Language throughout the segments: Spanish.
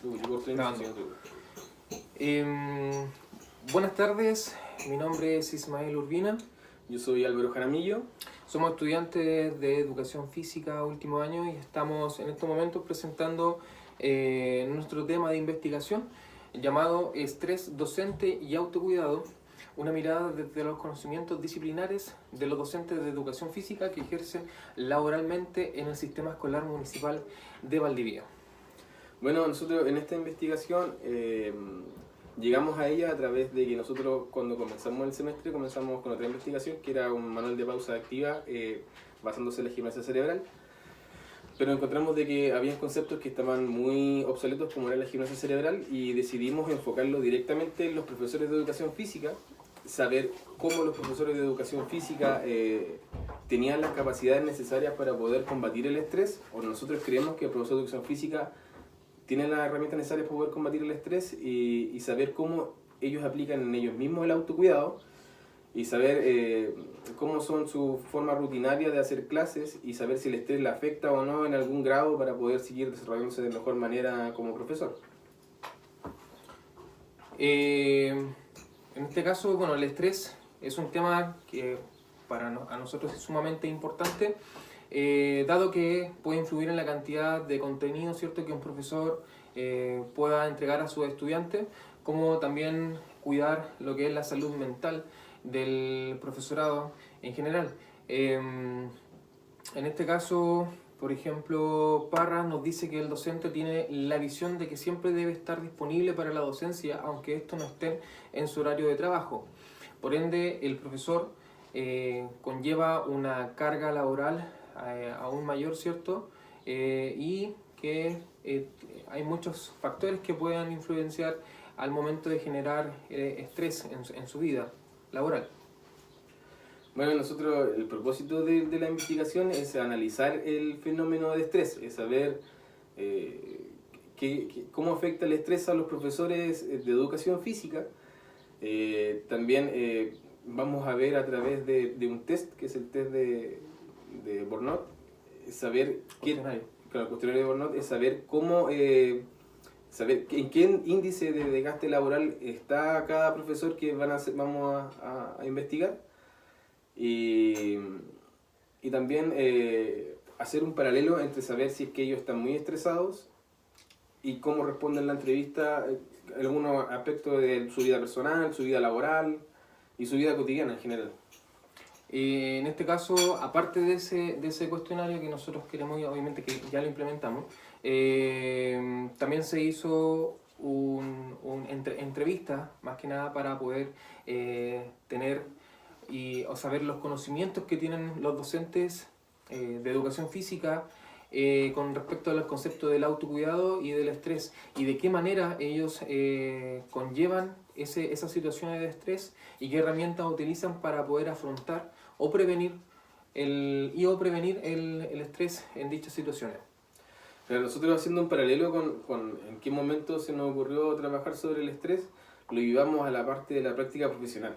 Grabando. Buenas tardes, mi nombre es Ismael Urbina. Yo soy Álvaro Jaramillo. Somos estudiantes de Educación Física último año y estamos en estos momentos presentando nuestro tema de investigación llamado Estrés Docente y Autocuidado, una mirada desde los conocimientos disciplinares de los docentes de Educación Física que ejercen laboralmente en el Sistema Escolar Municipal de Valdivia. Bueno, nosotros en esta investigación llegamos a ella a través de que nosotros cuando comenzamos el semestre comenzamos con otra investigación que era un manual de pausa activa basándose en la gimnasia cerebral, pero encontramos de que había conceptos que estaban muy obsoletos como era la gimnasia cerebral y decidimos enfocarlo directamente en los profesores de educación física, saber cómo los profesores de educación física tenían las capacidades necesarias para poder combatir el estrés, o nosotros creemos que el profesor de educación física tienen las herramientas necesarias para poder combatir el estrés y saber cómo ellos aplican en ellos mismos el autocuidado y saber cómo son su forma rutinaria de hacer clases y saber si el estrés le afecta o no en algún grado para poder seguir desarrollándose de mejor manera como profesor. En este caso, bueno, el estrés es un tema que a nosotros es sumamente importante, dado que puede influir en la cantidad de contenido, ¿cierto?, que un profesor pueda entregar a sus estudiantes, como también cuidar lo que es la salud mental del profesorado en general. En este caso, por ejemplo, Parra nos dice que el docente tiene la visión de que siempre debe estar disponible para la docencia, aunque esto no esté en su horario de trabajo. Por ende, el profesor conlleva una carga laboral aún mayor, ¿cierto? Y que hay muchos factores que puedan influenciar al momento de generar estrés en su vida laboral. Bueno, nosotros el propósito de la investigación es analizar el fenómeno de estrés, es saber cómo afecta el estrés a los profesores de educación física. También vamos a ver a través de un test, que es el test de Bornot, saber el cuestionario de Bornot es saber cómo, saber en qué índice de desgaste laboral está cada profesor que vamos a investigar y también hacer un paralelo entre saber si es que ellos están muy estresados y cómo responden en la entrevista algunos aspectos de su vida personal, su vida laboral y su vida cotidiana en general. En este caso, aparte de ese cuestionario que nosotros queremos, obviamente que ya lo implementamos, también se hizo entrevista, más que nada para poder tener o saber los conocimientos que tienen los docentes de educación física con respecto a los conceptos del autocuidado y del estrés y de qué manera ellos conllevan esas situaciones de estrés y qué herramientas utilizan para poder afrontar o prevenir el estrés en dichas situaciones. Pero nosotros haciendo un paralelo con en qué momento se nos ocurrió trabajar sobre el estrés, lo llevamos a la parte de la práctica profesional.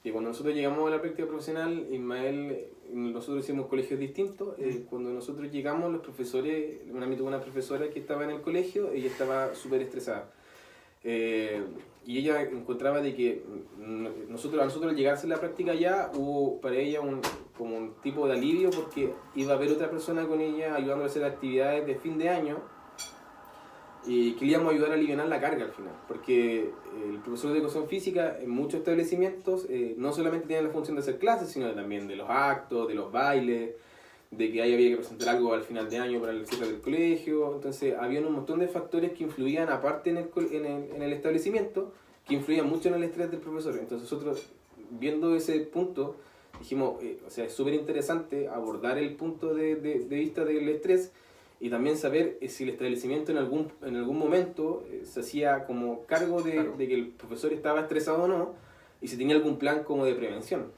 Y cuando nosotros llegamos a la práctica profesional, Ismael, nosotros hicimos colegios distintos. Cuando nosotros llegamos, los profesores, una profesora que estaba en el colegio, ella estaba súper estresada. Y ella encontraba de que a nosotros al llegar a hacer la práctica ya hubo para ella como un tipo de alivio porque iba a haber otra persona con ella ayudándola a hacer actividades de fin de año y que le íbamos a ayudar a aliviar la carga al final, porque el profesor de educación física en muchos establecimientos no solamente tiene la función de hacer clases, sino también de los actos, de los bailes, de que ahí había que presentar algo al final de año para el cierre del colegio. Entonces había un montón de factores que influían aparte en el establecimiento, que influían mucho en el estrés del profesor. Entonces nosotros, viendo ese punto, dijimos, o sea, es súper interesante abordar el punto de vista del estrés y también saber si el establecimiento en algún momento se hacía como cargo de que el profesor estaba estresado o no y si tenía algún plan como de prevención.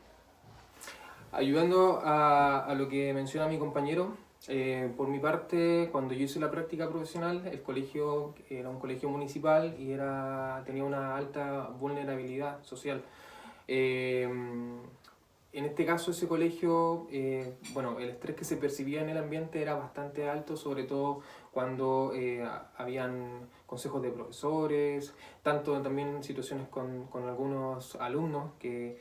Ayudando a lo que menciona mi compañero, por mi parte, cuando yo hice la práctica profesional, el colegio era un colegio municipal y tenía una alta vulnerabilidad social. En este caso, ese colegio, bueno, el estrés que se percibía en el ambiente era bastante alto, sobre todo cuando habían consejos de profesores, tanto también situaciones con algunos alumnos que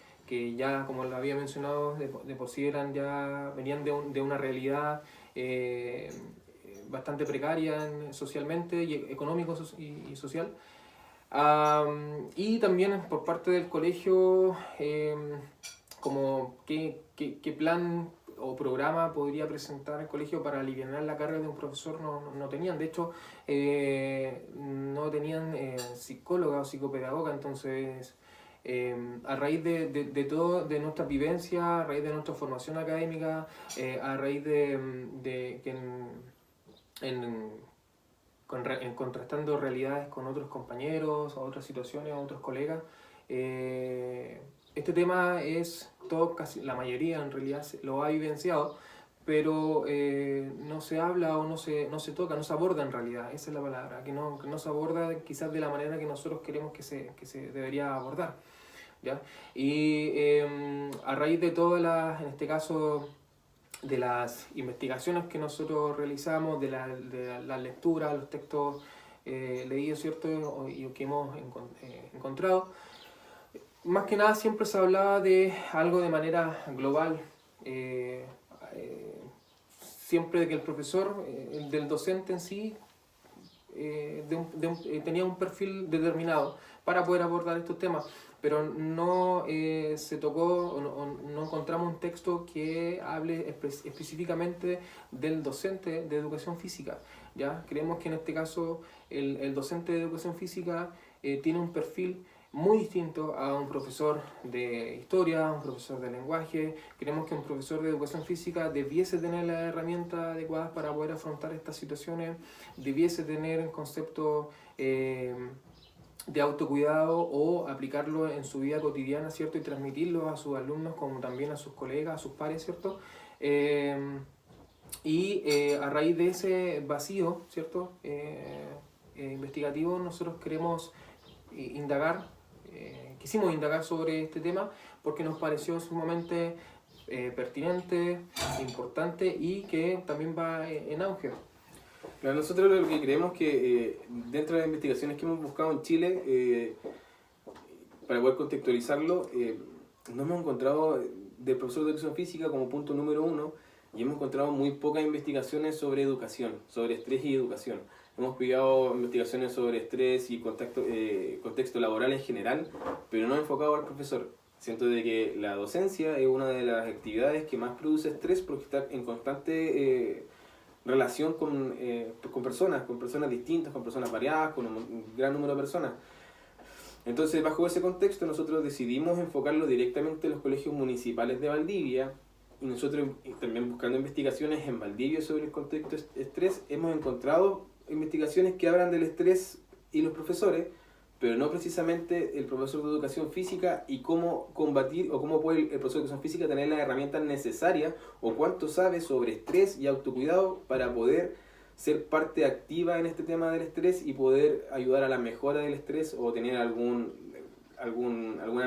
ya, como lo había mencionado, de por sí venían de una realidad bastante precaria socialmente y económico y social. Y también por parte del colegio, como qué plan o programa podría presentar el colegio para aliviar la carga de un profesor, no tenían. De hecho, no tenían psicóloga o psicopedagoga. Entonces, a raíz de todo, de nuestra vivencia, a raíz de nuestra formación académica, a raíz de que en contrastando realidades con otros compañeros, otras situaciones, otros colegas, este tema casi la mayoría en realidad lo ha vivenciado, pero no se habla o no se toca, no se aborda en realidad, esa es la palabra, que no se aborda quizás de la manera que nosotros queremos que se debería abordar, ¿ya? Y a raíz de todas en este caso, de las investigaciones que nosotros realizamos, de las lecturas, los textos leídos, ¿cierto? Y que hemos encontrado, más que nada siempre se hablaba de algo de manera global, eh, eh, siempre de que el profesor, del docente en sí, tenía un perfil determinado para poder abordar estos temas, pero no se tocó o no encontramos un texto que hable específicamente del docente de educación física. ¿Ya? Creemos que en este caso el docente de educación física tiene un perfil muy distinto a un profesor de historia, a un profesor de lenguaje. Creemos que un profesor de educación física debiese tener las herramientas adecuadas para poder afrontar estas situaciones, debiese tener conceptos de autocuidado o aplicarlo en su vida cotidiana, ¿cierto? Y transmitirlo a sus alumnos como también a sus colegas, a sus pares, ¿cierto? A raíz de ese vacío, ¿cierto? Investigativo, nosotros queremos quisimos indagar sobre este tema porque nos pareció sumamente pertinente, importante y que también va en auge. Claro, nosotros lo que creemos que dentro de las investigaciones que hemos buscado en Chile, para poder contextualizarlo, no hemos encontrado del profesor de educación física como punto número uno, y hemos encontrado muy pocas investigaciones sobre educación, sobre estrés y educación. Hemos pillado investigaciones sobre estrés y contexto laboral en general, pero no enfocado al profesor. Siento de que la docencia es una de las actividades que más produce estrés porque está en constante relación con personas distintas, con personas variadas, con un gran número de personas. Entonces, bajo ese contexto, nosotros decidimos enfocarlo directamente en los colegios municipales de Valdivia, y nosotros también buscando investigaciones en Valdivia sobre el contexto estrés, hemos encontrado investigaciones que hablan del estrés y los profesores, pero no precisamente el profesor de educación física y cómo combatir o cómo puede el profesor de educación física tener las herramientas necesarias o cuánto sabe sobre estrés y autocuidado para poder ser parte activa en este tema del estrés y poder ayudar a la mejora del estrés o tener alguna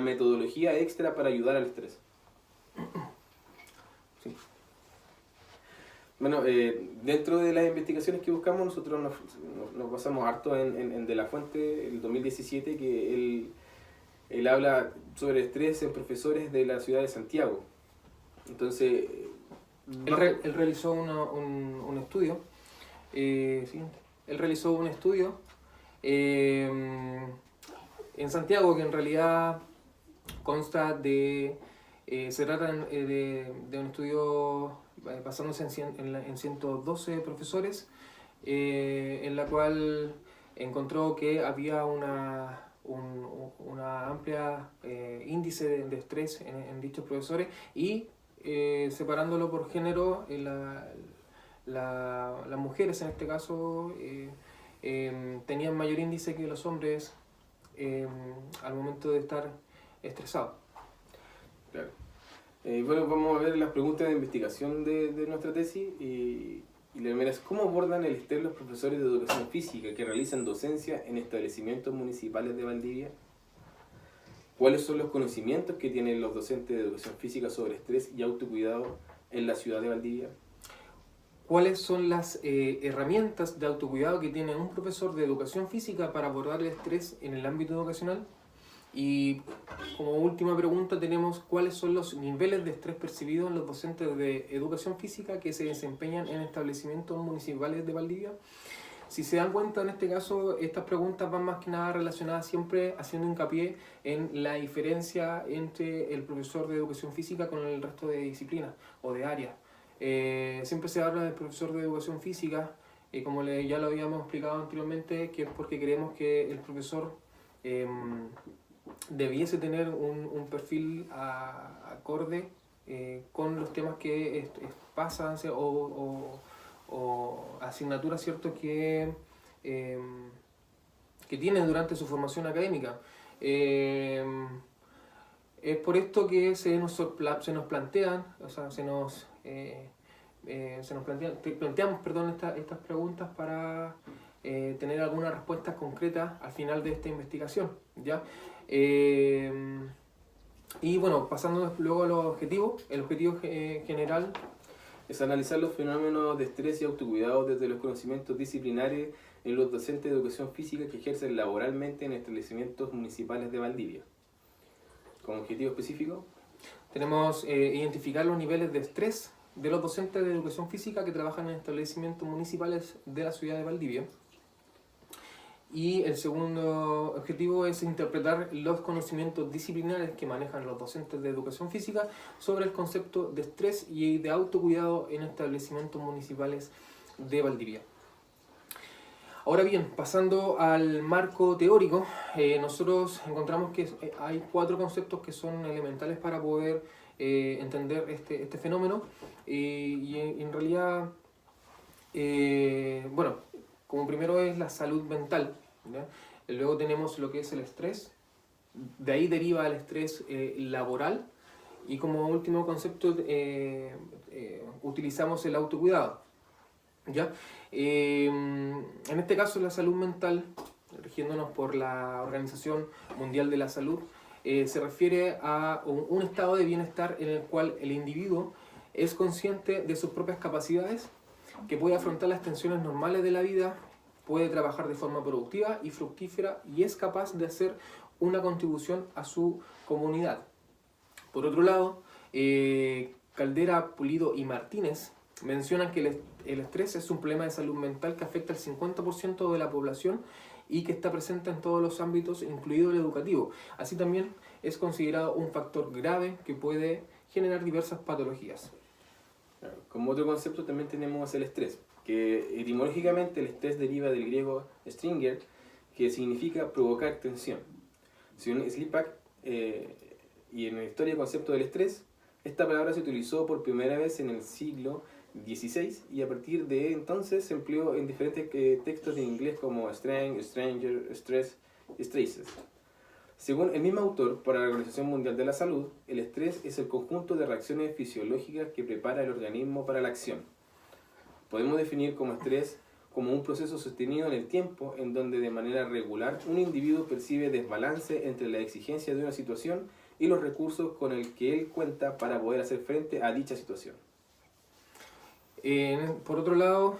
metodología extra para ayudar al estrés. Sí. Bueno, dentro de las investigaciones que buscamos, nosotros nos basamos harto en De la Fuente, el 2017, que él habla sobre estrés en profesores de la ciudad de Santiago. Entonces, él realizó un estudio. Sí, él realizó un estudio en Santiago que en realidad consta se trata de un estudio basándose en 112 profesores, en la cual encontró que había una amplia índice de estrés en dichos profesores y separándolo por género, las mujeres en este caso tenían mayor índice que los hombres al momento de estar estresados. Claro. Bueno, vamos a ver las preguntas de investigación de nuestra tesis y la primera es: ¿cómo abordan el estrés los profesores de educación física que realizan docencia en establecimientos municipales de Valdivia? ¿Cuáles son los conocimientos que tienen los docentes de educación física sobre estrés y autocuidado en la ciudad de Valdivia? ¿Cuáles son las herramientas de autocuidado que tiene un profesor de educación física para abordar el estrés en el ámbito educacional? Y como última pregunta tenemos cuáles son los niveles de estrés percibidos en los docentes de educación física que se desempeñan en establecimientos municipales de Valdivia. Si se dan cuenta, en este caso, estas preguntas van más que nada relacionadas siempre haciendo hincapié en la diferencia entre el profesor de educación física con el resto de disciplinas o de áreas. Siempre se habla del profesor de educación física, como ya lo habíamos explicado anteriormente, que es porque creemos que el profesor debiese tener un perfil acorde con los temas que pasan o asignaturas, ¿cierto?, que tiene durante su formación académica. Es por esto que se nos plantean, o sea, planteamos estas preguntas para tener algunas respuestas concretas al final de esta investigación, ¿ya? Y bueno, pasando luego a los objetivos, el objetivo general es analizar los fenómenos de estrés y autocuidado desde los conocimientos disciplinares en los docentes de educación física que ejercen laboralmente en establecimientos municipales de Valdivia. Como objetivo específico, tenemos identificar los niveles de estrés de los docentes de educación física que trabajan en establecimientos municipales de la ciudad de Valdivia. Y el segundo objetivo es interpretar los conocimientos disciplinares que manejan los docentes de educación física sobre el concepto de estrés y de autocuidado en establecimientos municipales de Valdivia. Ahora bien, pasando al marco teórico, nosotros encontramos que hay 4 conceptos que son elementales para poder entender este fenómeno y en realidad, bueno, como primero es la salud mental, ¿ya? Luego tenemos lo que es el estrés, de ahí deriva el estrés laboral y como último concepto utilizamos el autocuidado, ¿ya? En este caso la salud mental, rigiéndonos por la Organización Mundial de la Salud, se refiere a un estado de bienestar en el cual el individuo es consciente de sus propias capacidades, que puede afrontar las tensiones normales de la vida, puede trabajar de forma productiva y fructífera y es capaz de hacer una contribución a su comunidad. Por otro lado, Caldera, Pulido y Martínez mencionan que el estrés es un problema de salud mental que afecta al 50% de la población y que está presente en todos los ámbitos, incluido el educativo. Así también es considerado un factor grave que puede generar diversas patologías. Como otro concepto también tenemos el estrés, que etimológicamente el estrés deriva del griego stringer, que significa provocar tensión. Según Slipak, y en la historia del concepto del estrés, esta palabra se utilizó por primera vez en el siglo XVI y a partir de entonces se empleó en diferentes textos en inglés como strain, stranger, stress, stresses. Según el mismo autor, para la Organización Mundial de la Salud, el estrés es el conjunto de reacciones fisiológicas que prepara el organismo para la acción. Podemos definir como estrés como un proceso sostenido en el tiempo en donde de manera regular un individuo percibe desbalance entre la exigencia de una situación y los recursos con el que él cuenta para poder hacer frente a dicha situación. Por otro lado,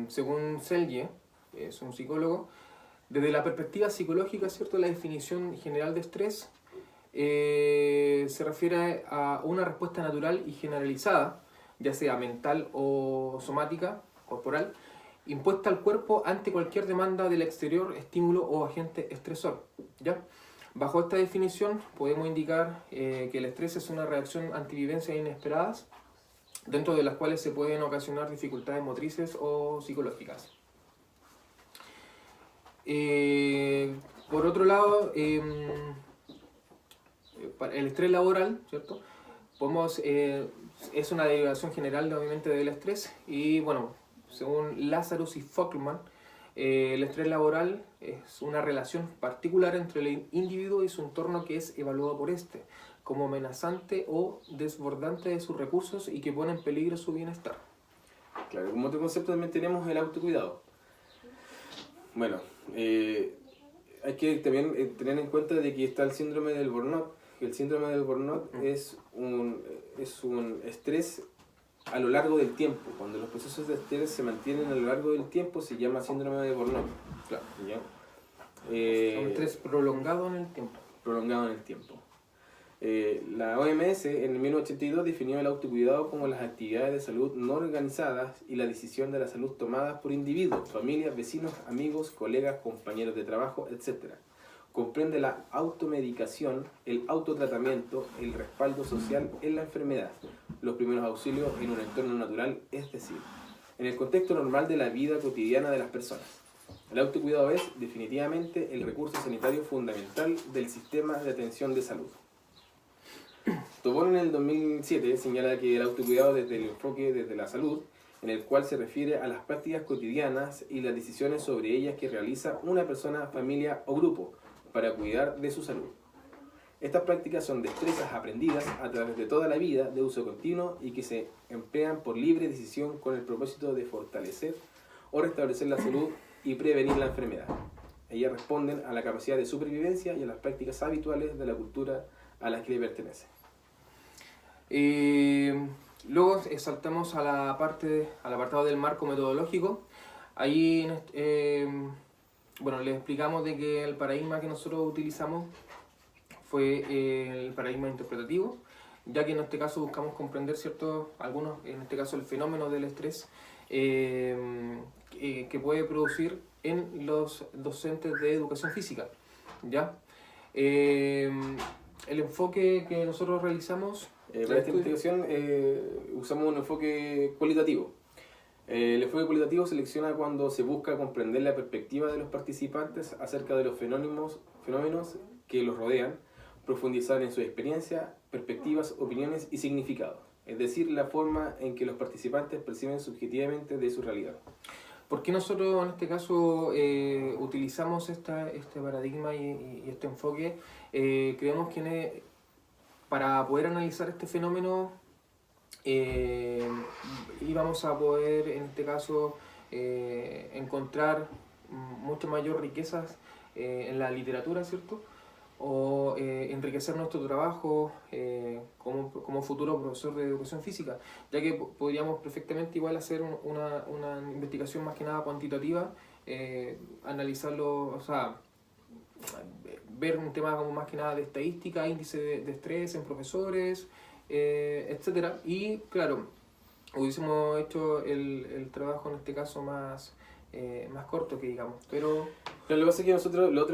según Selye, es un psicólogo, desde la perspectiva psicológica, ¿cierto?, la definición general de estrés se refiere a una respuesta natural y generalizada, ya sea mental o somática, corporal, impuesta al cuerpo ante cualquier demanda del exterior, estímulo o agente estresor, ¿ya? Bajo esta definición podemos indicar que el estrés es una reacción ante vivencias inesperadas, dentro de las cuales se pueden ocasionar dificultades motrices o psicológicas. Por otro lado, el estrés laboral, ¿cierto? Es una derivación general, obviamente, del estrés y, bueno, según Lazarus y Folkman, el estrés laboral es una relación particular entre el individuo y su entorno que es evaluado por este como amenazante o desbordante de sus recursos y que pone en peligro su bienestar. Claro, como otro concepto también tenemos el autocuidado. Bueno, hay que también tener en cuenta de que está el síndrome del burnout. El síndrome del burnout es un estrés a lo largo del tiempo. Cuando los procesos de estrés se mantienen a lo largo del tiempo se llama síndrome de burnout. Claro. ¿Ya? Un estrés prolongado en el tiempo. Prolongado en el tiempo. La OMS en 1982 definió el autocuidado como las actividades de salud no organizadas y la decisión de la salud tomadas por individuos, familias, vecinos, amigos, colegas, compañeros de trabajo, etc. Comprende la automedicación, el autotratamiento, el respaldo social en la enfermedad, los primeros auxilios en un entorno natural, es decir, en el contexto normal de la vida cotidiana de las personas. El autocuidado es definitivamente el recurso sanitario fundamental del sistema de atención de salud. Tobón en el 2007 señala que el autocuidado desde el enfoque desde la salud, en el cual se refiere a las prácticas cotidianas y las decisiones sobre ellas que realiza una persona, familia o grupo para cuidar de su salud. Estas prácticas son destrezas aprendidas a través de toda la vida de uso continuo y que se emplean por libre decisión con el propósito de fortalecer o restablecer la salud y prevenir la enfermedad. Ellas responden a la capacidad de supervivencia y a las prácticas habituales de la cultura a las que le pertenece. Luego saltamos a al apartado del marco metodológico. Ahí les explicamos de que el paradigma que nosotros utilizamos fue el paradigma interpretativo, ya que en este caso buscamos comprender en este caso el fenómeno del estrés que puede producir en los docentes de educación física, ¿ya? El enfoque que nosotros realizamos... para esta investigación usamos un enfoque cualitativo. El enfoque cualitativo selecciona cuando se busca comprender la perspectiva de los participantes acerca de los fenómenos que los rodean, profundizar en su experiencia, perspectivas, opiniones y significados, es decir, la forma en que los participantes perciben subjetivamente de su realidad. ¿Por qué nosotros en este caso utilizamos este paradigma y este enfoque? Creemos que para poder analizar este fenómeno íbamos a poder en este caso encontrar mucho mayor riquezas en la literatura, ¿cierto? O enriquecer nuestro trabajo como futuro profesor de educación física, ya que podríamos perfectamente igual hacer una investigación más que nada cuantitativa, analizarlo, o sea, ver un tema como más que nada de estadística, índice de estrés en profesores, etcétera. Y claro, hubiésemos hecho el trabajo en este caso más corto que digamos, pero lo que pasa es que nosotros, los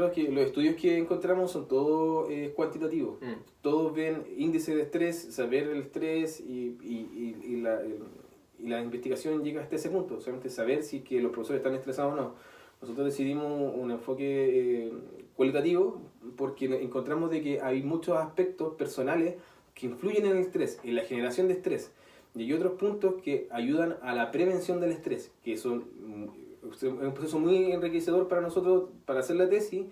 estudios que encontramos son todos cuantitativos. Todos ven índice de estrés, saber el estrés y la investigación llega hasta ese punto, solamente saber si que los profesores están estresados o no. Nosotros decidimos un enfoque cualitativo porque encontramos de que hay muchos aspectos personales que influyen en el estrés, en la generación de estrés. Y hay otros puntos que ayudan a la prevención del estrés, que son un proceso muy enriquecedor para nosotros para hacer la tesis.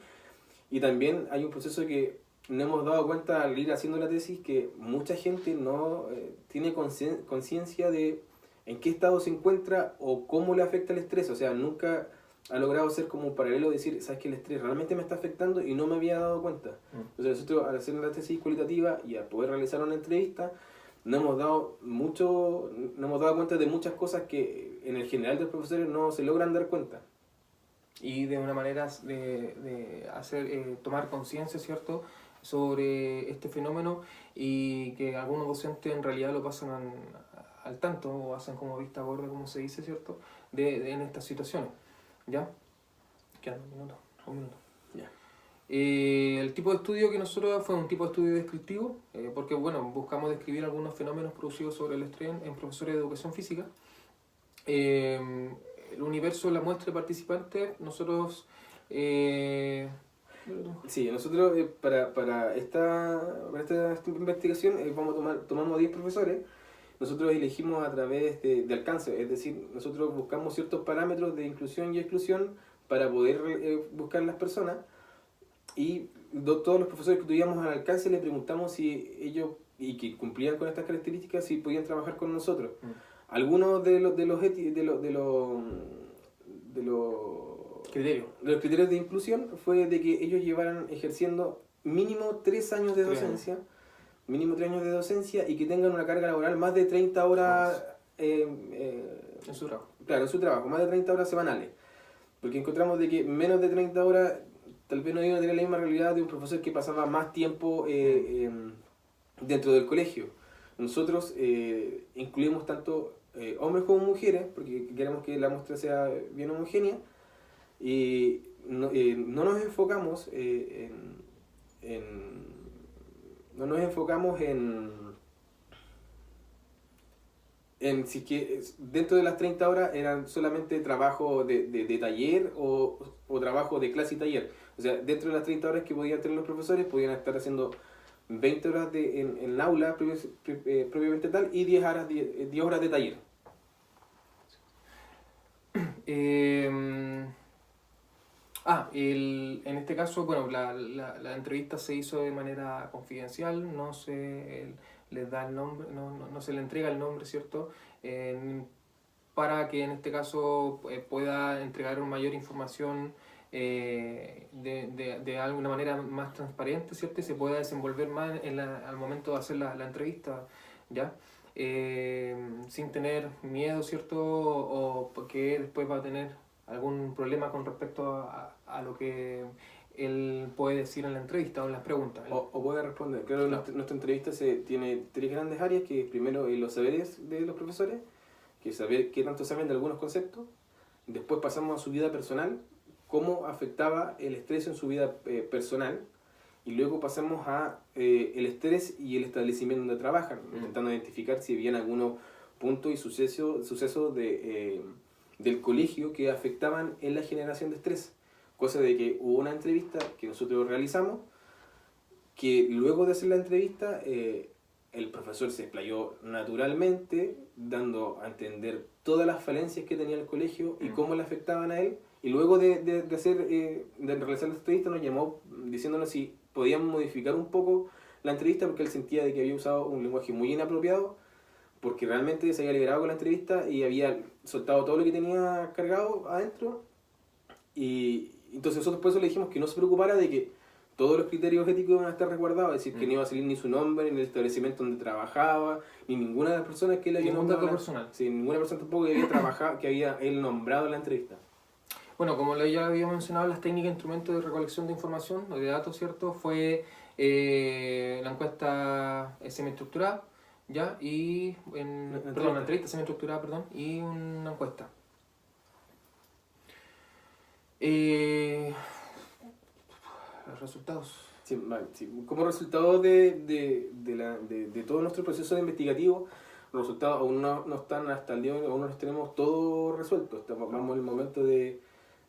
Y también hay un proceso que nos hemos dado cuenta al ir haciendo la tesis, que mucha gente no tiene conciencia de en qué estado se encuentra o cómo le afecta el estrés. O sea, nunca ha logrado ser como un paralelo, decir, sabes que el estrés realmente me está afectando y no me había dado cuenta. Entonces nosotros al hacer la tesis cualitativa y al poder realizar una entrevista, nos hemos dado cuenta de muchas cosas que en el general de los profesores no se logran dar cuenta. Y de una manera de hacer tomar conciencia, ¿cierto?, sobre este fenómeno, y que algunos docentes en realidad lo pasan al tanto o hacen como vista gorda, como se dice, ¿cierto?, en estas situaciones. ¿Ya? Quedan un minuto. Ya. El tipo de estudio que nosotros fue un tipo de estudio descriptivo, porque bueno, buscamos describir algunos fenómenos producidos sobre el estrés en profesores de educación física. El universo, la muestra de participantes, nosotros... Sí, nosotros para esta investigación tomamos 10 profesores. Nosotros elegimos a través de alcance, es decir, nosotros buscamos ciertos parámetros de inclusión y exclusión para poder buscar las personas, y todos los profesores que tuvimos al alcance le preguntamos si ellos, y que cumplían con estas características, si podían trabajar con nosotros. Algunos de los Criterio. Los criterios de inclusión fue de que ellos llevaran ejerciendo mínimo 3 años de docencia, mínimo 3 años de docencia y que tengan una carga laboral más de 30 horas En su trabajo. claro, en su trabajo, más de 30 horas semanales. Porque encontramos de que menos de 30 horas tal vez no iban a tener la misma realidad de un profesor que pasaba más tiempo dentro del colegio. Nosotros incluimos tanto hombres como mujeres, porque queremos que la muestra sea bien homogénea, y no nos enfocamos no nos enfocamos en si que dentro de las 30 horas eran solamente trabajo de taller o trabajo de clase y taller. O sea, dentro de las 30 horas que podían tener los profesores, podían estar haciendo 20 horas en el aula propiamente tal y 10 horas de taller. En este caso, bueno, la entrevista se hizo de manera confidencial, no se les da el nombre, no se le entrega el nombre, ¿cierto? Para que en este caso pueda entregar mayor información de alguna manera más transparente, ¿cierto? Y se pueda desenvolver más al momento de hacer la entrevista, ¿ya? Sin tener miedo, ¿cierto? O porque después va a tener algún problema con respecto a lo que él puede decir en la entrevista o en las preguntas. O puede responder. Creo que nuestra entrevista tiene 3 grandes áreas, que primero los saberes de los profesores, que saber qué tanto saben de algunos conceptos. Después pasamos a su vida personal, cómo afectaba el estrés en su vida personal. Y luego pasamos a el estrés y el establecimiento donde trabajan, intentando identificar si habían algunos puntos y sucesos del colegio que afectaban en la generación de estrés. Cosa de que hubo una entrevista que nosotros realizamos, que luego de hacer la entrevista el profesor se explayó naturalmente, dando a entender todas las falencias que tenía el colegio y cómo le afectaban a él. Y luego de realizar la entrevista nos llamó diciéndonos si podíamos modificar un poco la entrevista, porque él sentía de que había usado un lenguaje muy inapropiado, porque realmente se había liberado con la entrevista y había soltado todo lo que tenía cargado adentro. Y entonces nosotros por eso le dijimos que no se preocupara de que todos los criterios éticos iban a estar resguardados, es decir, que no iba a salir ni su nombre, ni el establecimiento donde trabajaba, ni ninguna de las personas que él había nombrado. Ningún dato personal. Sí, ninguna persona tampoco que había trabajado, que había él nombrado en la entrevista. Bueno, como ya había mencionado, las técnicas e instrumentos de recolección de información o de datos, ¿cierto? Fue la encuesta semiestructurada, ¿ya? Y la entrevista semiestructurada, perdón, y una encuesta. Los resultados. Sí, como resultado de todo nuestro proceso investigativo, los resultados aún no están hasta el día de hoy, aún no los tenemos todo resuelto. Vamos en el momento de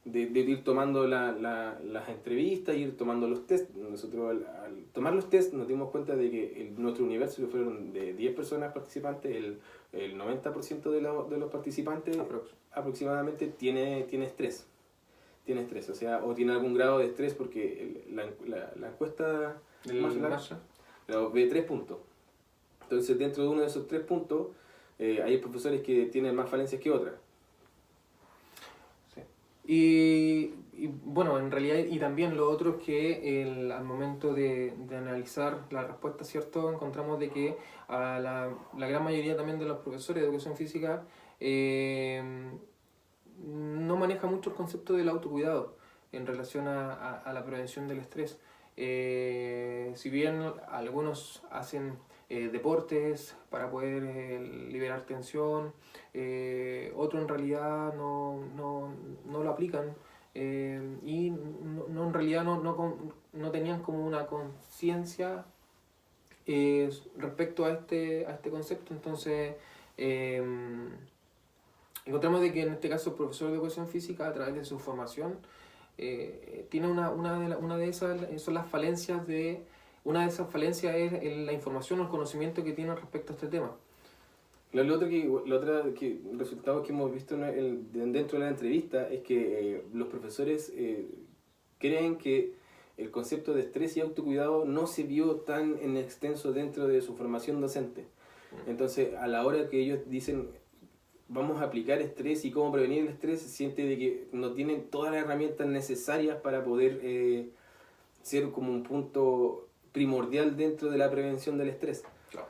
ir tomando las entrevistas, ir tomando los tests. Nosotros al tomar los tests nos dimos cuenta de que nuestro universo, que fueron de 10 personas participantes, el 90% de los participantes aproximadamente tiene estrés. Tiene estrés, o sea, o tiene algún grado de estrés, porque la encuesta ve 3 puntos. Entonces, dentro de uno de esos 3 puntos, hay profesores que tienen más falencias que otras. Sí. Y bueno, en realidad, y también lo otro es que al momento de analizar la respuesta, ¿cierto? Encontramos de que a la gran mayoría también de los profesores de educación física no maneja mucho el concepto del autocuidado en relación a la prevención del estrés. Si bien algunos hacen deportes para poder liberar tensión, otros en realidad no lo aplican y en realidad no tenían como una conciencia respecto a este concepto. Entonces encontramos de que en este caso el profesor de educación física, a través de su formación, tiene una de esas, son las falencias una de esas falencias es la información o el conocimiento que tiene respecto a este tema. Lo otro resultados que hemos visto dentro de la entrevista es que los profesores creen que el concepto de estrés y autocuidado no se vio tan en extenso dentro de su formación docente. Entonces, a la hora que ellos dicen vamos a aplicar estrés y cómo prevenir el estrés, siente de que no tienen todas las herramientas necesarias para poder ser como un punto primordial dentro de la prevención del estrés. Claro.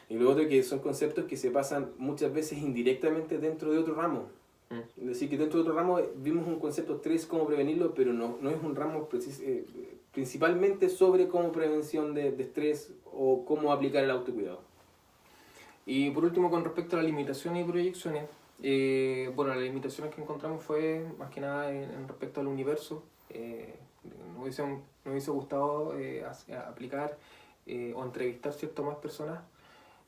Y lo otro que son conceptos que se pasan muchas veces indirectamente dentro de otro ramo. Es decir, que dentro de otro ramo vimos un concepto estrés, cómo prevenirlo, pero no es un ramo principalmente sobre cómo prevención de estrés o cómo aplicar el autocuidado. Y por último, con respecto a las limitaciones y proyecciones, bueno, las limitaciones que encontramos fue más que nada en respecto al universo. Nos hubiese gustado aplicar o entrevistar ciertas más personas,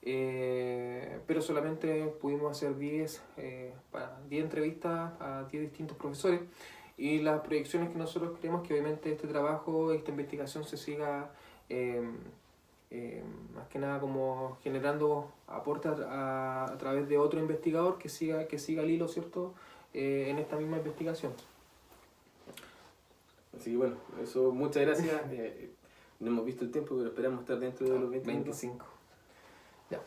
pero solamente pudimos hacer 10 entrevistas a 10 distintos profesores, y las proyecciones que nosotros queremos que obviamente este trabajo, esta investigación se siga más que nada como generando aportes a través de otro investigador que siga el hilo, ¿cierto? En esta misma investigación. Así que bueno, eso, muchas gracias. No hemos visto el tiempo, pero esperamos estar dentro de los 20 minutos. 25. Ya.